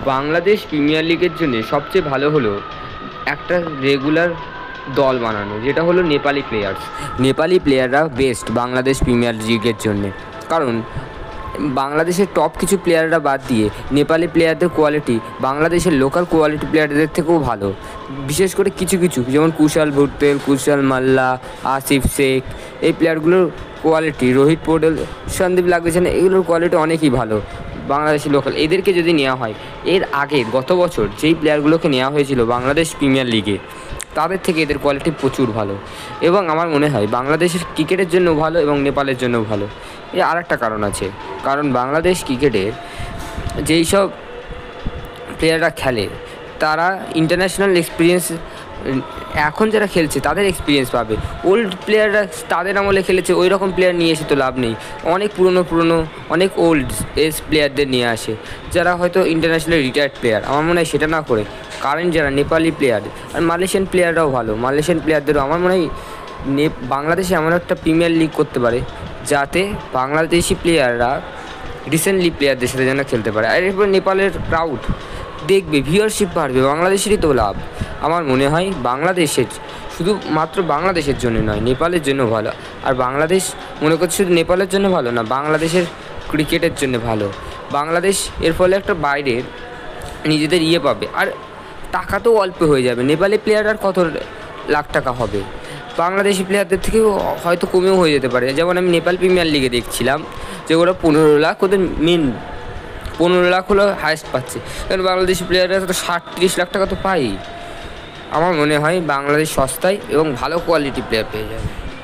Bangladesh premier লিগের জন্য সবচেয়ে ভালো হলো একটা রেগুলার দল বানানো, যেটা হলো নেপালি প্লেয়ার্স। নেপালি প্লেয়াররা বেস্ট বাংলাদেশ প্রিমিয়ার লিগের জন্যে, কারণ বাংলাদেশের টপ কিছু প্লেয়াররা বাদ দিয়ে নেপালি প্লেয়ারদের কোয়ালিটি বাংলাদেশের লোকাল কোয়ালিটি প্লেয়ারদের থেকেও ভালো। বিশেষ করে কিছু কিছু যেমন কুশাল ভুট্টেল, কুশাল মাল্লা, আসিফ শেখ, এই প্লেয়ারগুলোর কোয়ালিটি, রোহিত পৌডেল, সন্দীপ লাগেছেন, এগুলোর কোয়ালিটি অনেকই ভালো। বাংলাদেশি লোকাল এদেরকে যদি নেওয়া হয়, এর আগে গত বছর যেই প্লেয়ারগুলোকে নেওয়া হয়েছিল বাংলাদেশ প্রিমিয়ার লিগে, তাদের থেকে এদের কোয়ালিটি প্রচুর ভালো। এবং আমার মনে হয় বাংলাদেশের ক্রিকেটের জন্য ভালো এবং নেপালের জন্য ভালো। এর আর একটা কারণ আছে, কারণ বাংলাদেশ ক্রিকেটের যেই সব প্লেয়াররা খেলে তারা ইন্টারন্যাশনাল এক্সপিরিয়েন্স, এখন যারা খেলছে তাদের এক্সপিরিয়েন্স পাবে। ওল্ড প্লেয়াররা তাদের আমলে খেলেছে, ওই রকম প্লেয়ার নিয়ে এসে তো লাভ নেই। অনেক পুরনো অনেক ওল্ড এজ প্লেয়ারদের নিয়ে আসে, যারা হয়তো ইন্টারন্যাশনাল রিটায়ার্ড প্লেয়ার। আমার মনে হয় সেটা না করে কারেন্ট যারা নেপালি প্লেয়ার আর মালয়েশিয়ান প্লেয়াররাও ভালো, মালয়েশিয়ান প্লেয়ারদেরও আমার মনে হয় বাংলাদেশে এমন একটা প্রিমিয়ার লিগ করতে পারে যাতে বাংলাদেশি প্লেয়াররা রিসেন্টলি প্লেয়ারদের সাথে যেন খেলতে পারে। আর এরপর নেপালের ক্রাউড দেখবে, ভিউয়ারশিপ বাড়বে, বাংলাদেশেরই তো লাভ। আমার মনে হয় বাংলাদেশের শুধুমাত্র বাংলাদেশের জন্য নয়, নেপালের জন্য ভালো। আর বাংলাদেশ মনে করছে শুধু নেপালের জন্য ভালো না, বাংলাদেশের ক্রিকেটের জন্য ভালো। বাংলাদেশ এর ফলে একটা বাইরের নিজেদের পাবে, আর টাকা তো অল্প হয়ে যাবে। নেপালি প্লেয়ার আর কত লাখ টাকা হবে, বাংলাদেশি প্লেয়ারদের থেকেও হয়তো কমেও হয়ে যেতে পারে। যেমন আমি নেপাল প্রিমিয়ার লিগে দেখছিলাম যে ওরা 15 লাখ, ওদের মেন 15 লাখ হলো হায়েস্ট পাচ্ছে, কারণ বাংলাদেশি প্লেয়াররা তো 60-30 লাখ টাকা তো পাই। আমার মনে হয় বাংলাদেশ সস্তায় এবং ভালো কোয়ালিটি প্লেয়ার পেয়ে যাবে।